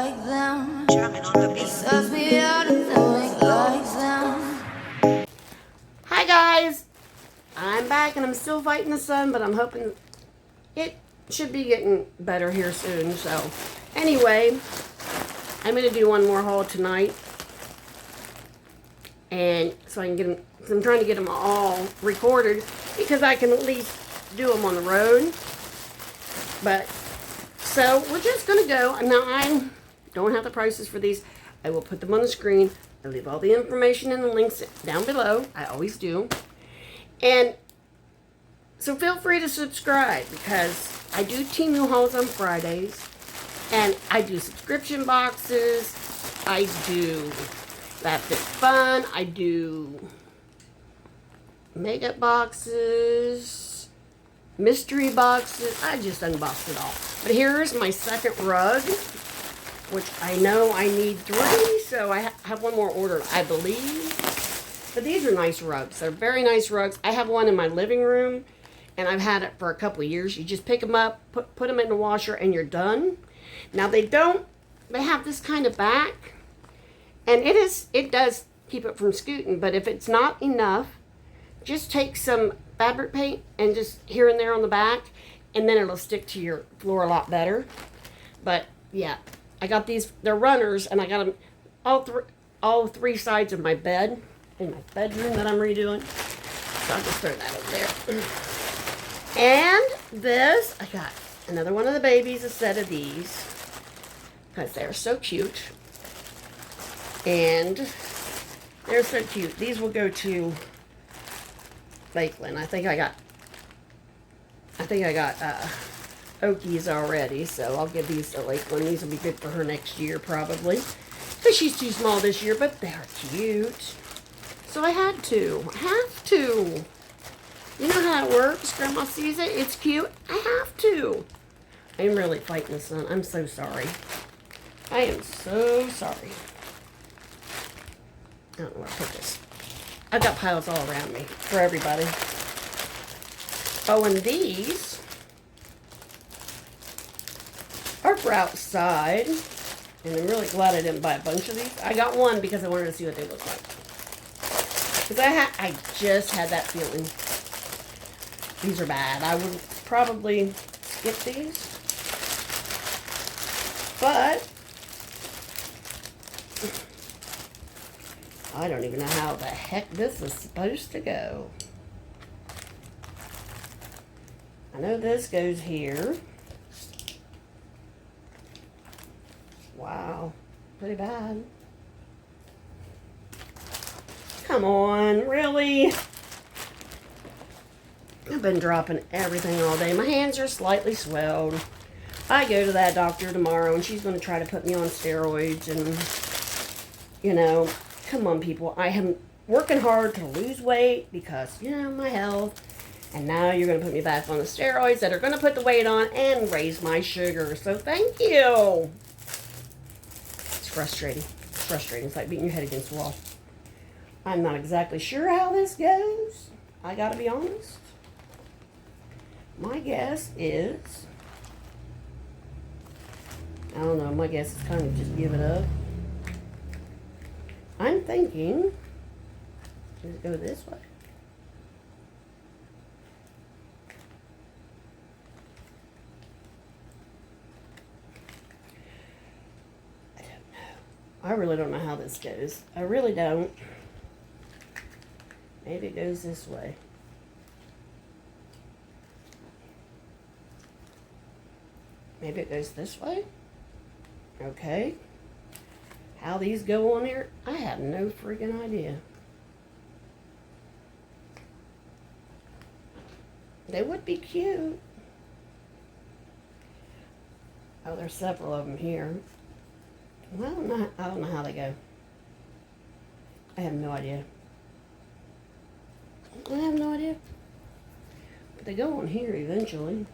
like them. It sucks me out to think like them. Hi guys, I'm back and I'm still fighting the sun, but I'm hoping it should be getting better here soon. So anyway, I'm going to do one more haul tonight. And so I can get them, I'm trying to get them all recorded because I can at least do them on the road. But, so we're just going to go. Now I don't have the prices for these. I will put them on the screen. I leave all the information and the links down below. I always do. And so feel free to subscribe because I do Temu hauls on Fridays. And I do subscription boxes. I do That Fit Fun. I do makeup boxes, mystery boxes. I just unboxed it all. But here's my second rug, which I know I need 3, so I have one more ordered, I believe. But these are nice rugs. They're very nice rugs. I have one in my living room, and I've had it for a couple of years. You just pick them up, put them in the washer, and you're done. Now they have this kind of back, and it does keep it from scooting, but if it's not enough, just take some fabric paint and just here and there on the back, and then it'll stick to your floor a lot better. But yeah, I got these, they're runners, and I got them all three sides of my bed in my bedroom that I'm redoing. So I'll just throw that over there. And this, I got another one of the babies, a set of these, because they're so cute. And they're so cute. These will go to Lakeland. I think I got Okies already, so I'll give these to Lakeland. These will be good for her next year probably, because she's too small this year, but they're cute. So I have to. You know how it works. Grandma sees it. It's cute. I have to. I'm really fighting the sun. I'm so sorry. I am so sorry. I don't know where to put this. I've got piles all around me for everybody. Oh, and these are for outside. And I'm really glad I didn't buy a bunch of these. I got one because I wanted to see what they look like. Because I just had that feeling. These are bad. I would probably skip these. But I don't even know how the heck this is supposed to go. I know this goes here. Wow, pretty bad. Come on, really? I've been dropping everything all day. My hands are slightly swelled. I go to that doctor tomorrow, and she's going to try to put me on steroids, and, you know, come on, people. I am working hard to lose weight because, you know, my health. And now you're going to put me back on the steroids that are going to put the weight on and raise my sugar. So thank you. It's frustrating. It's frustrating. It's like beating your head against the wall. I'm not exactly sure how this goes. I got to be honest. My guess is, I don't know, my guess is kind of just give it up. I'm thinking, does it go this way? I don't know. I really don't know how this goes. I really don't. Maybe it goes this way. Maybe it goes this way. Okay. How these go on here, I have no freaking idea. They would be cute. Oh, there's several of them here. Well, I don't know how they go. I have no idea. I have no idea. But they go on here eventually.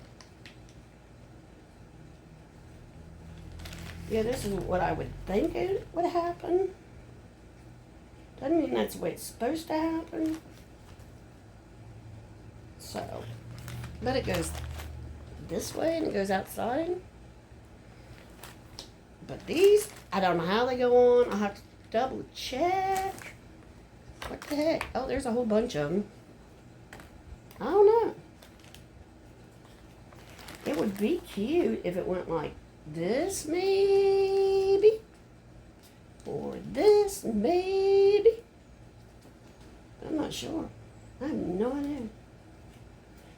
Yeah, this is what I would think it would happen. Doesn't mean that's the way it's supposed to happen. So, but it goes this way and it goes outside. But these, I don't know how they go on. I'll have to double check. What the heck? Oh, there's a whole bunch of them. I don't know. It would be cute if it went like this, maybe. Or this, maybe. I'm not sure. I have no idea.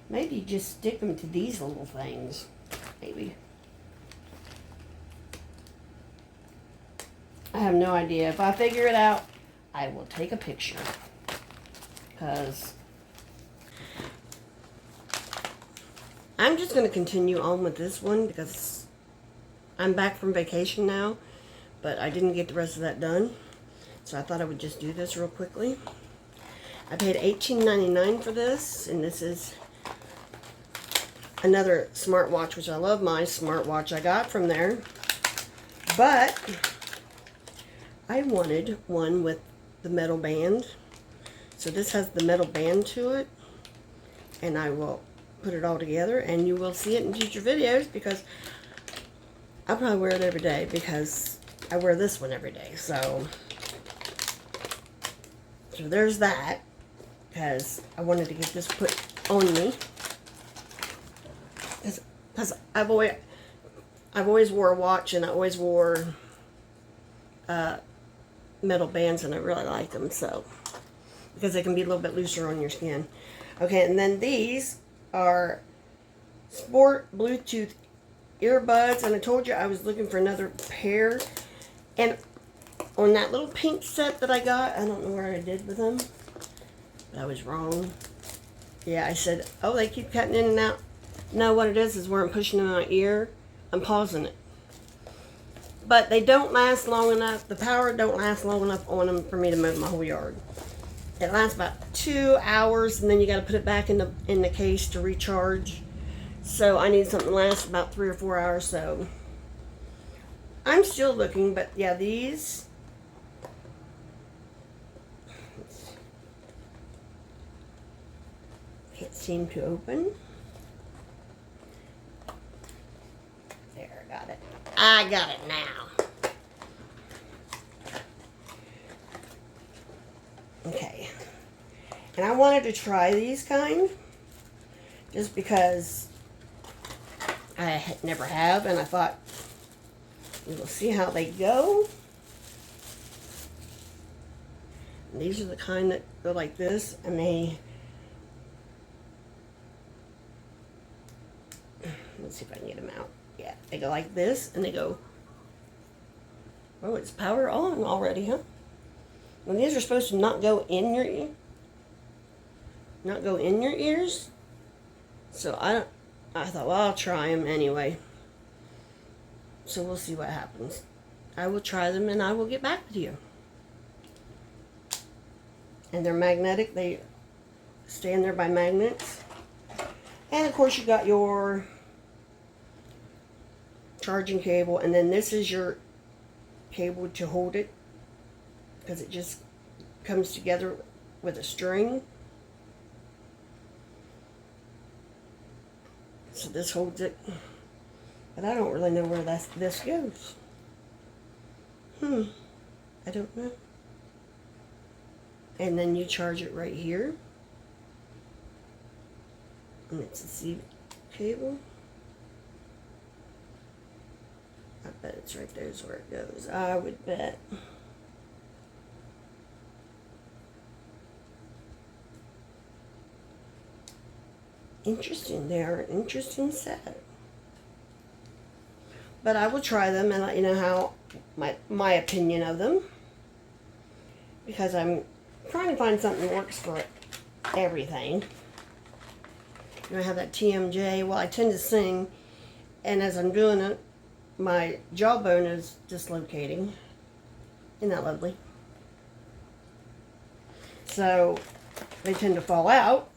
Maybe you just stick them to these little things. Maybe. I have no idea. If I figure it out, I will take a picture. Because I'm just going to continue on with this one because I'm back from vacation now. But I didn't get the rest of that done. So I thought I would just do this real quickly. I paid $18.99 for this. And this is another smartwatch, which I love my smartwatch I got from there. But I wanted one with the metal band. So this has the metal band to it. And I will put it all together. And you will see it in future videos because I'll probably wear it every day because I wear this one every day. So there's that. Because I wanted to get this put on me. Because I've always wore a watch and I always wore metal bands and I really like them, so because they can be a little bit looser on your skin. Okay, and then these are sport Bluetooth earbuds, and I told you I was looking for another pair, and on that little pink set that I got, I don't know where I did with them, but I was wrong. Yeah, I said, oh, they keep cutting in and out. No, what it is where I'm pushing them in my ear, I'm pausing it. But they don't last long enough. The power don't last long enough on them for me to move my whole yard. It lasts about 2 hours, and then you got to put it back in the case to recharge. So I need something to last about 3 or 4 hours. So I'm still looking, but yeah, these. Can't seem to open. There, got it. I got it now. Okay. And I wanted to try these kind just because I never have, and I thought we will see how they go. And these are the kind that go like this, and they, let's see if I can get them out. Yeah, they go like this, and they go, oh, it's power on already, huh? Well, these are supposed to not go in your ear, not go in your ears. So I thought, well, I'll try them anyway. So we'll see what happens. I will try them and I will get back with you. And they're magnetic. They stay in there by magnets. And of course you got your charging cable, and then this is your cable to hold it, because it just comes together with a string. So this holds it, but I don't really know where this goes. I don't know. And then you charge it right here, and it's a C cable. I bet it's right there is where it goes. I would bet. Interesting. They are an interesting set. But I will try them and let you know how my opinion of them. Because I'm trying to find something that works for everything. You know, I have that TMJ. Well, I tend to sing, and as I'm doing it, my jawbone is dislocating. Isn't that lovely? So they tend to fall out.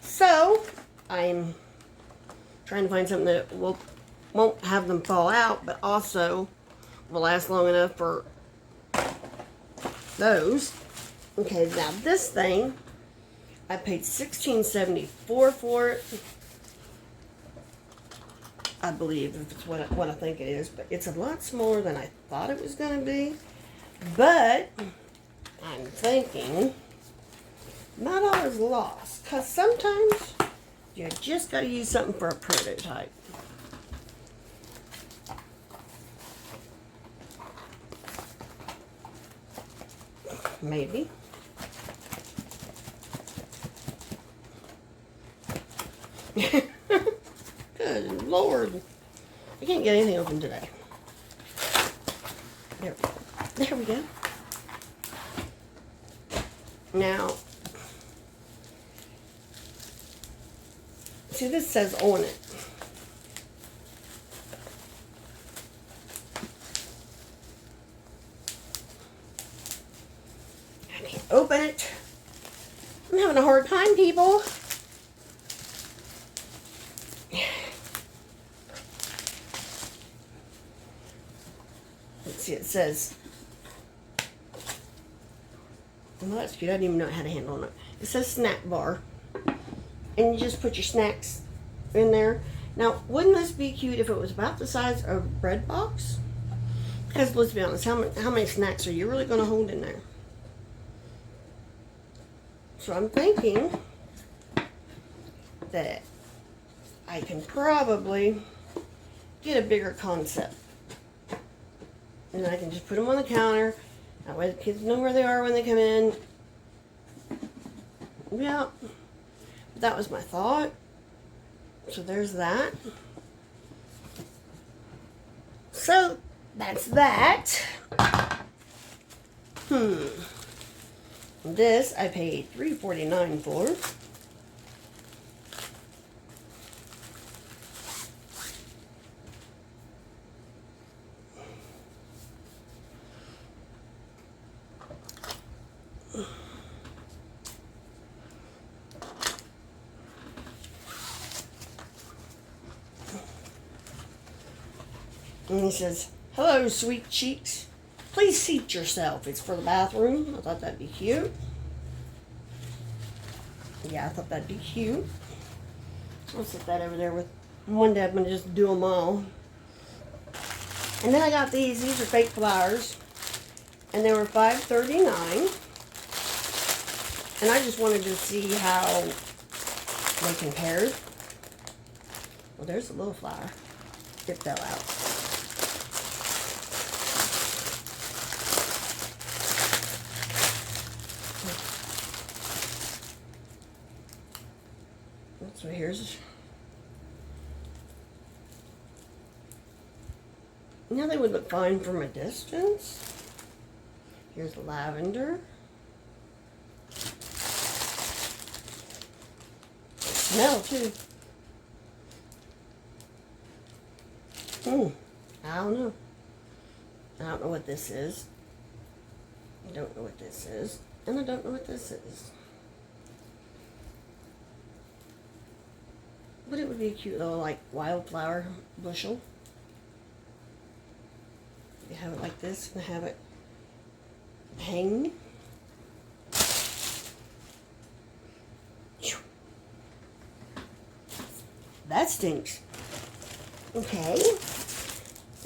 So I'm trying to find something that won't have them fall out, but also will last long enough for those. Okay, now this thing, I paid $16.74 for it. I believe, if it's what I think it is. But it's a lot smaller than I thought it was going to be. But I'm thinking not all is lost. Because sometimes you just got to use something for a prototype. Maybe. Good Lord. I can't get anything open today. There we go. Now, see, this says on it. I can't open it. I'm having a hard time, people. Let's see, it says, well, that's cute. I didn't even know it had a handle on it. It says snack bar. And you just put your snacks in there. Now, wouldn't this be cute if it was about the size of a bread box? Because let's be honest, how many snacks are you really going to hold in there? So I'm thinking that I can probably get a bigger concept. And then I can just put them on the counter. That way the kids know where they are when they come in. Yeah. That was my thought. So there's that. So that's that. This I paid $3.49 for. And he says, "Hello, sweet cheeks. Please seat yourself. It's for the bathroom." I thought that'd be cute. Yeah, I thought that'd be cute. I'll set that over there with one day. I'm going to just do them all. And then I got these. These are fake flowers. And they were $5.39. And I just wanted to see how they compared. Well, there's a little flower. It fell out. So here's, now they would look fine from a distance. Here's lavender. Smell too. I don't know. I don't know what this is. I don't know what this is. And I don't know what this is. But it would be a cute little, like, wildflower bushel. You have it like this and have it hang. That stinks. Okay.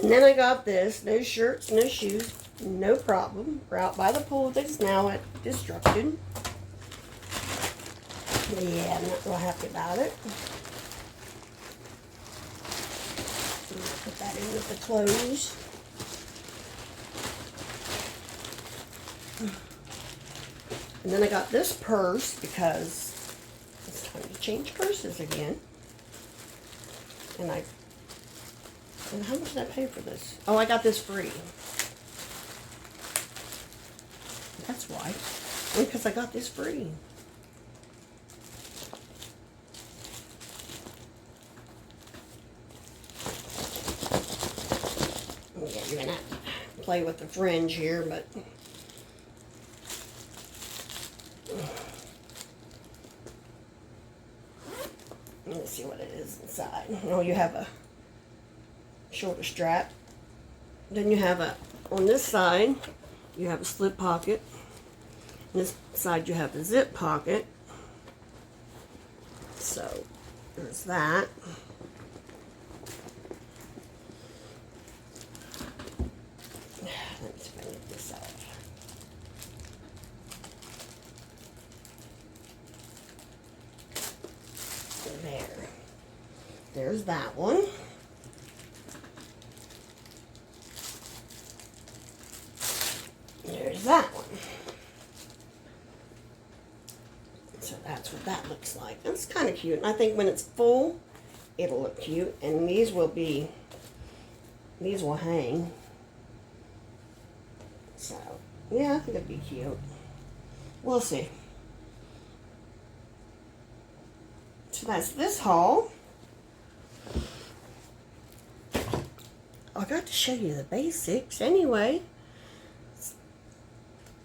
And then I got this. No shirts, no shoes, no problem. We're out by the pool that's now destructed. Yeah, I'm not real happy about it. Put that in with the clothes. And then I got this purse because it's time to change purses again. And how much did I pay for this? Oh, I got this free. That's why. Because I got this free. Yeah, you're gonna have to play with the fringe here, but let's see what it is inside. Oh, you have a shoulder strap. Then you have on this side, you have a slip pocket. On this side, you have a zip pocket. So, there's that. There's that one. There's that one. So that's what that looks like. That's kind of cute. I think when it's full, it'll look cute. And these will hang. So, yeah, I think it'd be cute. We'll see. So that's this haul. I got to show you the basics anyway.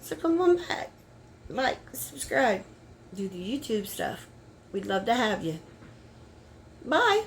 So come on back. Like, subscribe. Do the YouTube stuff. We'd love to have you. Bye.